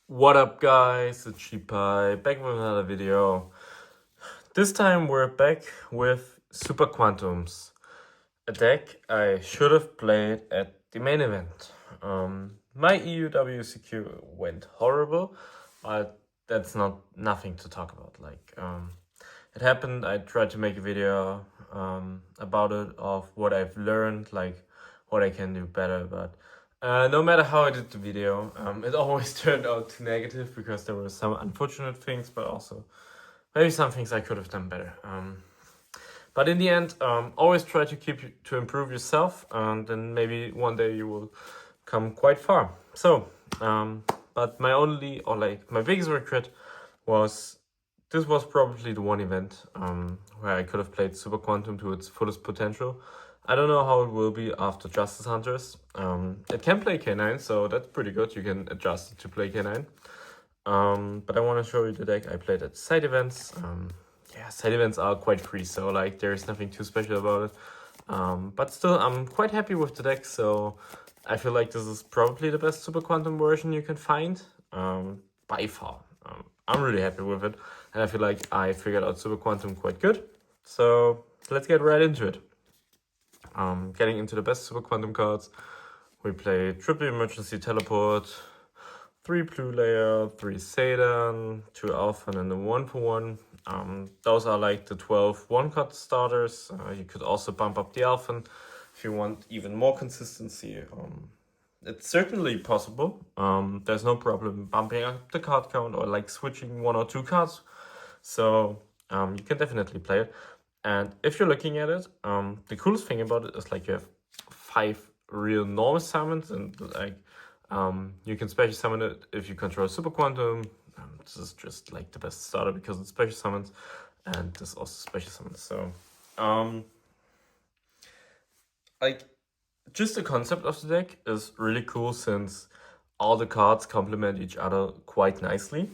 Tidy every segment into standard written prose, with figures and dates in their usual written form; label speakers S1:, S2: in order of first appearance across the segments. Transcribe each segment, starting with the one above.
S1: What up guys, it's Sheepai, back with another video. This time we're back with Super Quantums, a deck I should have played at the main event. My EUWCQ went horrible, but that's nothing to talk about. It happened, I tried to make a video about it, of what I've learned, like what I can do better, but no matter how I did the video, it always turned out too negative because there were some unfortunate things, but also maybe some things I could have done better. But in the end, always try to improve yourself, and then maybe one day you will come quite far. So, but my biggest regret was this was probably the one event where I could have played Super Quantum to its fullest potential. I don't know how it will be after Justice Hunters. It can play K9, so that's pretty good. You can adjust it to play K9. But I want to show you the deck I played at side events. Yeah, side events are quite free, so like there's nothing too special about it. But still, I'm quite happy with the deck, so I feel like this is probably the best Super Quantum version you can find, by far. I'm really happy with it, and I feel like I figured out Super Quantum quite good. So let's get right into it. Getting into the best Super Quantum cards, we play triple emergency teleport, 3 blue layer, 3 Satan, 2 alpha, and a 1-for-1. Those are like the 12 one-cut starters. You could also bump up the alpha if you want even more consistency. It's certainly possible. There's no problem bumping up the card count or like switching 1 or 2 cards. So you can definitely play it. And if you're looking at it, the coolest thing about it is like you have 5 real normal summons, and like you can special summon it if you control Super Quantum. This is just like the best starter because it's special summons, and this is also special summons. So like just the concept of the deck is really cool since all the cards complement each other quite nicely.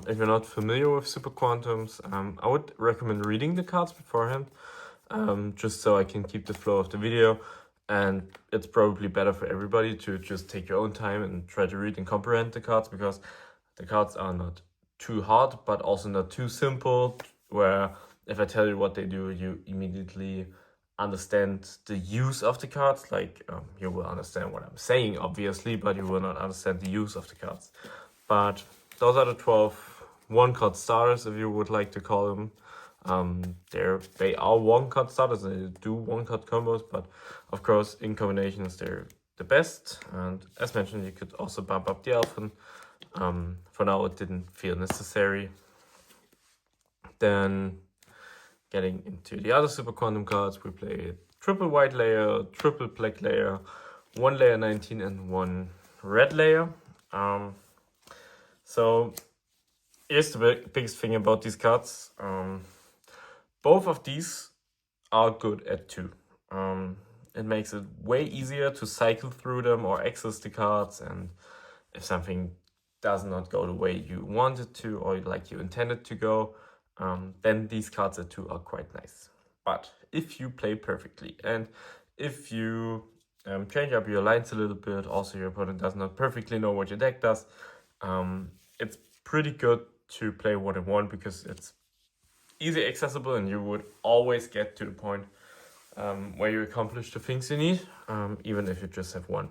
S1: If you're not familiar with Super Quantums, I would recommend reading the cards beforehand, just so I can keep the flow of the video. And it's probably better for everybody to just take your own time and try to read and comprehend the cards, because the cards are not too hard, but also not too simple, where if I tell you what they do, you immediately understand the use of the cards. Like you will understand what I'm saying, obviously, but you will not understand the use of the cards. But those are the 12 one-cut starters, if you would like to call them. They are one-cut starters, and they do one-cut combos, but of course in combinations they're the best. And as mentioned, you could also bump up the alpha. For now it didn't feel necessary. Then getting into the other Super Quantum cards, we play triple white layer, triple black layer, 1 layer 19, and 1 red layer. So here's the biggest thing about these cards. Both of these are good at 2. It makes it way easier to cycle through them or access the cards, and if something does not go the way you wanted to or like you intended to go, then these cards at 2 are quite nice. But if you play perfectly, and if you change up your lines a little bit, also your opponent does not perfectly know what your deck does, it's pretty good to play 1-in-1, because it's easy accessible and you would always get to the point where you accomplish the things you need, even if you just have 1.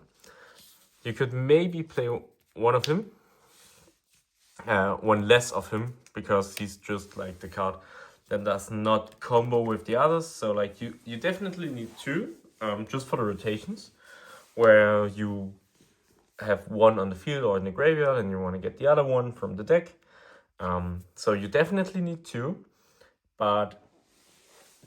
S1: You could maybe play 1 of him, 1 less of him, because he's just like the card that does not combo with the others. So like you definitely need 2, just for the rotations, where you have 1 on the field or in the graveyard and you want to get the other 1 from the deck. So you definitely need 2, but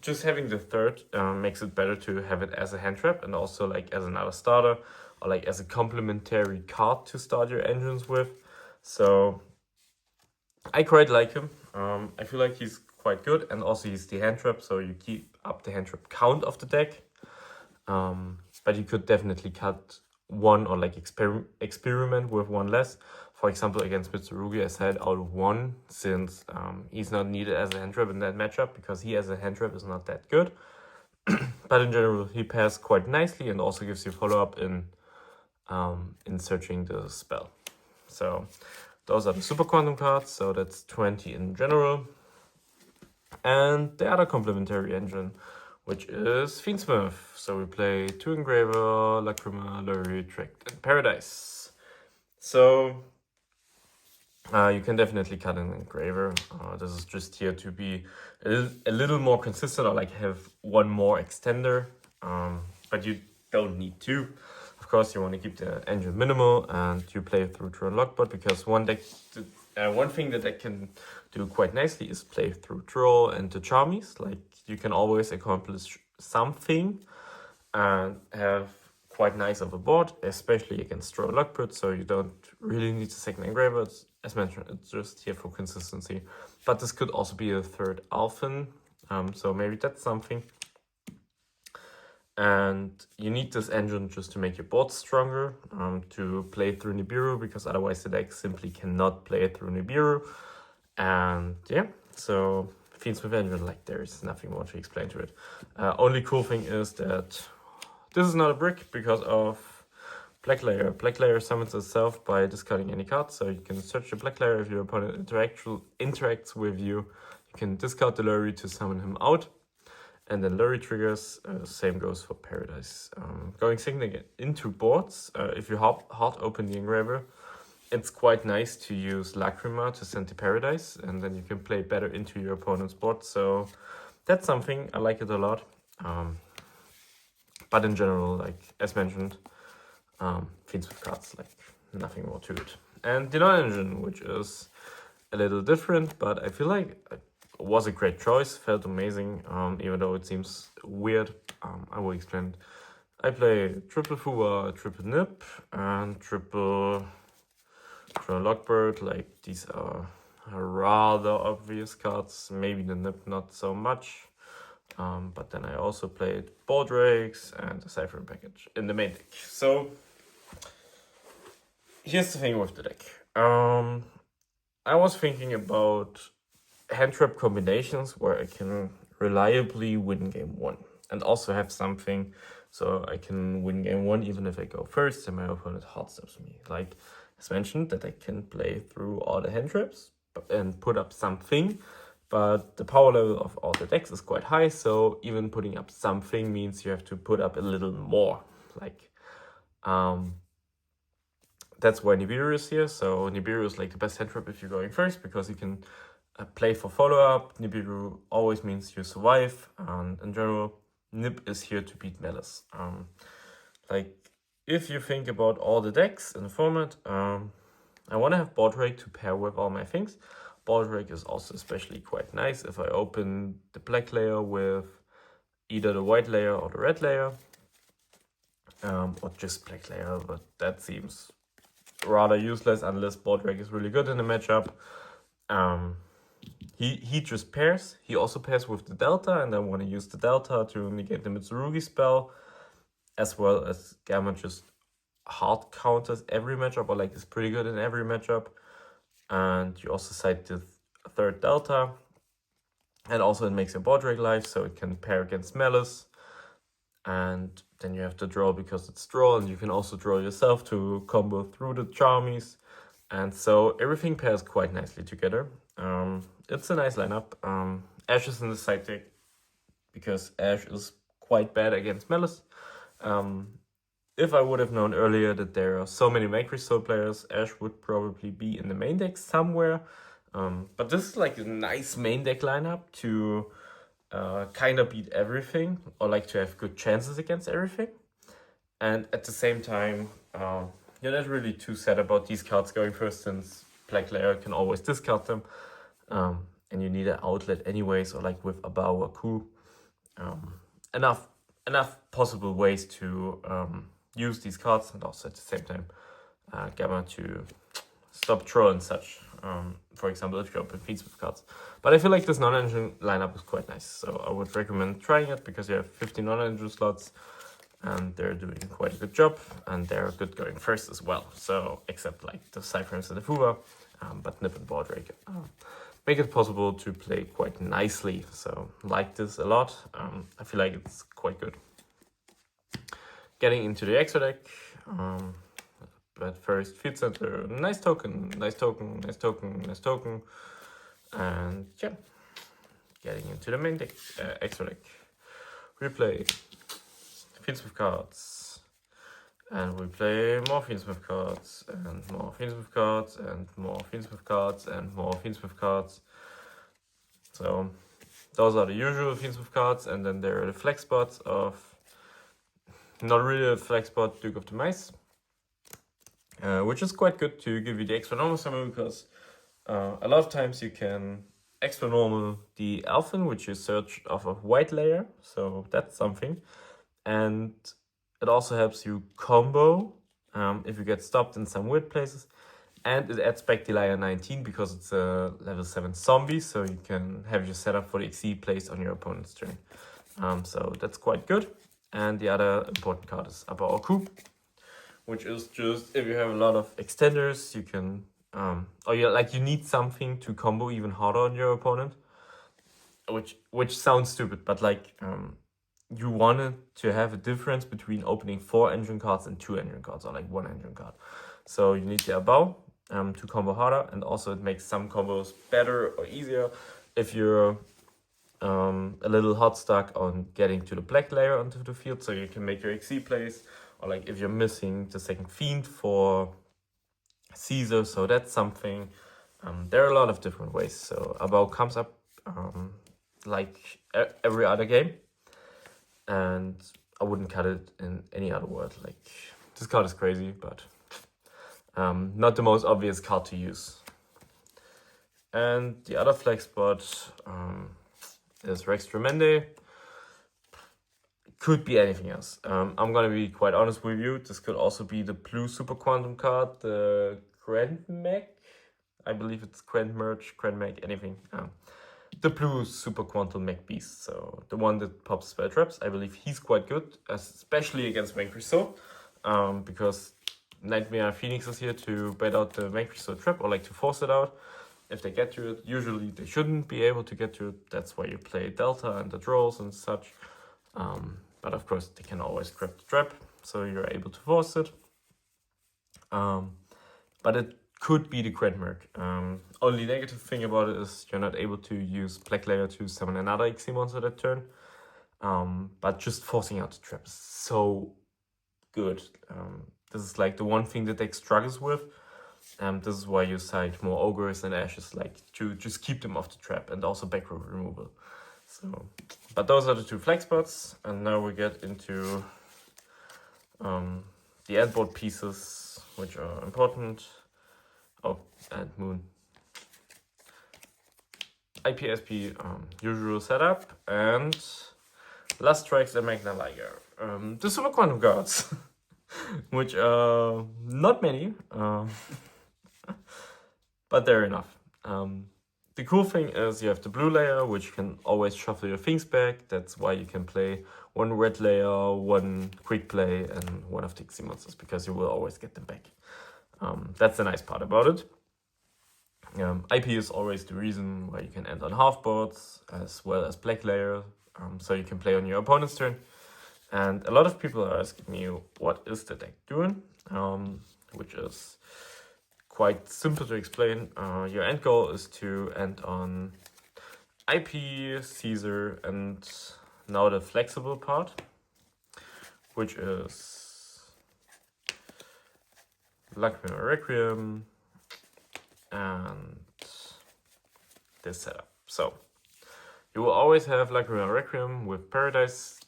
S1: just having the third makes it better to have it as a hand trap, and also like as another starter, or like as a complementary card to start your engines with. So I quite like him. I feel like he's quite good, and also he's the hand trap, so you keep up the hand trap count of the deck. But you could definitely cut 1 or like experiment with 1 less. For example, against Mitsurugi, I said out of 1, since he's not needed as a hand trap in that matchup, because he as a hand trap is not that good. But in general, he pairs quite nicely and also gives you follow-up in searching the spell. So those are the Super Quantum cards, so that's 20 in general. And the other complementary engine, which is Fiendsmith. So we play 2 Engraver, Lacrima, Lurry, Tract, and Paradise. So you can definitely cut an Engraver. This is just here to be a little more consistent, or like have one more extender, but you don't need to. Of course, you want to keep the engine minimal, and you play through Troll Lockbot, because one thing that I can do quite nicely is play through Troll and the Charmies. Like, you can always accomplish something and have quite nice of a board, especially against Troll Lockbot, so you don't really need a second Engraver. As mentioned, it's just here for consistency. But this could also be a third Alphen, so maybe that's something. And you need this engine just to make your board stronger, to play through Nibiru, because otherwise the deck simply cannot play through Nibiru. And yeah, so Fiendsmith engine, like, there's nothing more to explain to it. Only cool thing is that this is not a brick because of Black Layer. Black Layer summons itself by discarding any card, so you can search your Black Layer. If your opponent interacts with you, you can discard the Lurry to summon him out. And then Lurry triggers, same goes for Paradise. Going second into boards, if you hard open the Engraver, it's quite nice to use Lacrima to send to Paradise, and then you can play better into your opponent's board. So that's something, I like it a lot. But in general, like, as mentioned, Fiendsmith cards, like, nothing more to it. And the non-engine, which is a little different, but I feel like it was a great choice, felt amazing, even though it seems weird. I will explain. I play triple Fuwa, triple Nip, and triple Lockbird. Like, these are rather obvious cards, maybe the Nip not so much. But then I also played Ball Drakes and the Ciphering Package in the main deck. So here's the thing with the deck. I was thinking about hand trap combinations where I can reliably win game 1 and also have something so I can win game 1 even if I go first and my opponent hard steps me. Like, as mentioned, that I can play through all the hand traps and put up something, but the power level of all the decks is quite high, so even putting up something means you have to put up a little more. Like, that's why Nibiru is here. So Nibiru is like the best hand trap if you're going first, because you can play for follow-up. Nibiru always means you survive, and in general, Nip is here to beat Malice. Like, if you think about all the decks in the format, I want to have Board Rake to pair with all my things. Board Rake is also especially quite nice if I open the black layer with either the white layer or the red layer, or just black layer, but that seems rather useless unless Board Rake is really good in the matchup. He just pairs. He also pairs with the Delta, and I want to use the Delta to negate the Mitsurugi spell, as well as Gamma just hard counters every matchup, or like is pretty good in every matchup. And you also cite the third Delta, and also it makes your Board Rake live, so it can pair against Malice. And then you have to draw because it's draw, and you can also draw yourself to combo through the Charmies. And so everything pairs quite nicely together. It's a nice lineup. Ash is in the side deck because Ash is quite bad against Malice. If I would have known earlier that there are so many Make Crystal players, Ash would probably be in the main deck somewhere. But this is like a nice main deck lineup to kind of beat everything, or like to have good chances against everything. And at the same time, you're not really too sad about these cards going first, since Black Layer can always discard them. And you need an outlet anyways, or like with Abao or Ku. Enough possible ways to use these cards, and also at the same time Gamma to stop troll and such. For example, if you open feeds with cards. But I feel like this non-engine lineup is quite nice, so I would recommend trying it, because you have 15 non-engine slots and they're doing quite a good job, and they're good going first as well. So, except like the Cypherms and the Fuwa, but Nip and Board Rake make it possible to play quite nicely. So, like this a lot. I feel like it's quite good. Getting into the extra deck, at first. Field Center, nice token, nice token, nice token, nice token. And yeah, getting into the main deck, extra deck. We play Fiendsmith cards. And we play more Fiendsmith cards, and more Fiendsmith cards, and more Fiendsmith cards, and more Fiendsmith cards. So those are the usual Fiendsmith cards, and then there are the flex spots of, not really a flex spot, Duke of the Mice, which is quite good to give you the extra normal summon, because a lot of times you can extra normal the Elfin, which you search off a white layer, so that's something. And it also helps you combo if you get stopped in some weird places. And it adds back the layer 19 because it's a level 7 zombie, so you can have your setup for the XC placed on your opponent's turn. So that's quite good. And the other important card is Upper Orku, which is just if you have a lot of extenders, you can, or you need something to combo even harder on your opponent, which sounds stupid, but like you wanted to have a difference between opening 4 engine cards and 2 engine cards, or like 1 engine card. So you need the Abao to combo harder, and also it makes some combos better or easier if you're a little hot stuck on getting to the black layer onto the field, so you can make your XC plays, or like if you're missing the second Fiend for Caesar, so that's something. There are a lot of different ways. So Abao comes up like every other game, and I wouldn't cut it in any other word. Like, this card is crazy, but not the most obvious card to use. And the other flex spot is Rex Tremende. Could be anything else. I'm gonna be quite honest with you. This could also be the blue Super Quantum card, the Grand Mech. I believe it's Grand Merge, Grand Mech, anything. The blue Super Quantum Mech Beast. So the one that pops spell traps. I believe he's quite good, especially against Vanquish Soul, because Nightmare Phoenix is here to bait out the Vanquish Soul trap, or like to force it out. If they get to it, usually they shouldn't be able to get to it. That's why you play Delta and the draws and such. But of course, they can always grab the trap, so you're able to force it. But it could be the Grand Merc. Only negative thing about it is you're not able to use Black Layer to summon another XC monster that turn. But just forcing out the trap is so good. This is like the one thing the deck struggles with. This is why you side more Ogres and Ashes, like to just keep them off the trap, and also back row removal. So, but those are the two flex spots, and now we get into the Endboard pieces, which are important. Oh, and Moon. IPSP, usual setup, and Last Strikes and Magna Liger. The Super Quantum cards, which are not many, but they're enough. The cool thing is you have the blue layer, which can always shuffle your things back. That's why you can play one red layer, one quick play, and one of the XC monsters, because you will always get them back. That's the nice part about it. IP is always the reason why you can end on half boards, as well as black layer, so you can play on your opponent's turn. And a lot of people are asking me, what is the deck doing? Which is quite simple to explain. Your end goal is to end on IP, Caesar, and now the flexible part, which is Lumrium Requiem and this setup. So you will always have Lumrium Requiem with Paradise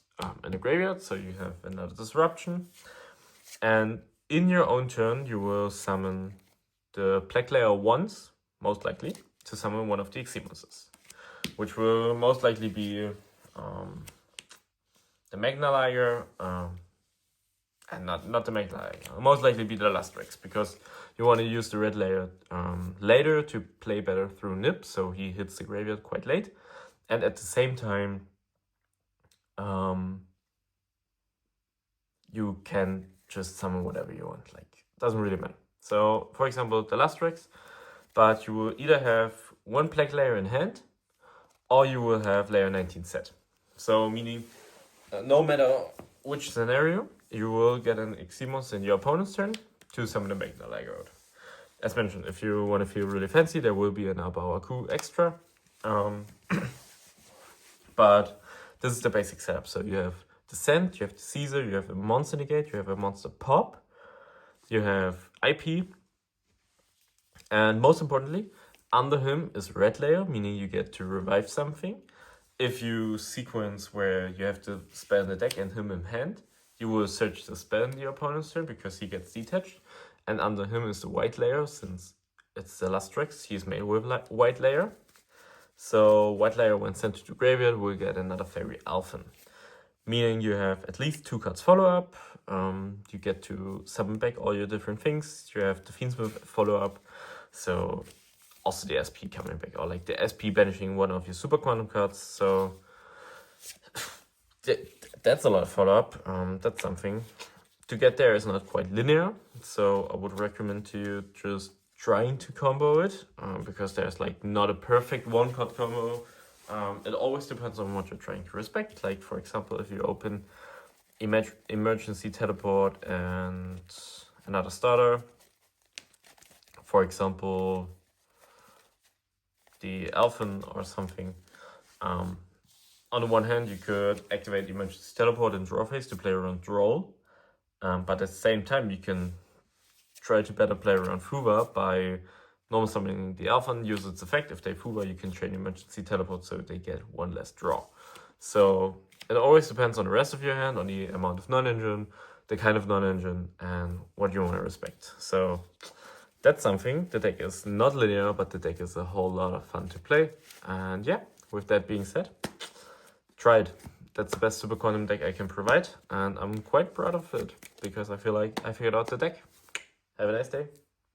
S1: in the graveyard, so you have another disruption. And in your own turn, you will summon the black layer once, most likely, to summon one of the XC monsters, which will most likely be the Magna Liger, and not the Magna Liger, most likely be the Lustrix, because you want to use the red layer later to play better through Nip, so he hits the graveyard quite late, and at the same time, you can just summon whatever you want, like, doesn't really matter. So, for example, the Lustrix, but you will either have one black layer in hand, or you will have layer 19 set. So, meaning, no matter which scenario, you will get an XC monster in your opponent's turn to summon them back in the Lagerode. As mentioned, if you want to feel really fancy, there will be an Abawaku extra. But this is the basic setup. So you have the Send, you have the Caesar, you have a Monster Negate, you have a Monster Pop, you have IP, and most importantly, under him is Red Layer, meaning you get to revive something. If you sequence where you have to spell in the deck and him in hand, you will search the spell in the opponent's turn because he gets detached. And under him is the White Layer, since it's the Lustrix, he's made with White Layer. So White Layer, when sent to the graveyard, will get another Fairy Elfin. Meaning you have at least 2 cards follow-up, you get to summon back all your different things, you have the Fiendsmith follow-up, so also the SP coming back, or like the SP banishing one of your Super Quantum cards, so that's a lot of follow-up, that's something. To get there is not quite linear, so I would recommend to you just trying to combo it, because there's like not a perfect 1-card combo. It always depends on what you're trying to respect. Like, for example, if you open Emergency Teleport and another starter, for example, the Elfin or something, on the one hand, you could activate Emergency Teleport in draw phase to play around Roll, but at the same time, you can try to better play around Fuva by normal summoning the Elfin, use its effect. If they Fuva, you can train Emergency Teleport so they get 1 less draw. So it always depends on the rest of your hand, on the amount of non-engine, the kind of non-engine, and what you want to respect. So that's something. The deck is not linear, but the deck is a whole lot of fun to play. And yeah, with that being said, try it. That's the best Super Quantum deck I can provide, and I'm quite proud of it because I feel like I figured out the deck. Have a nice day.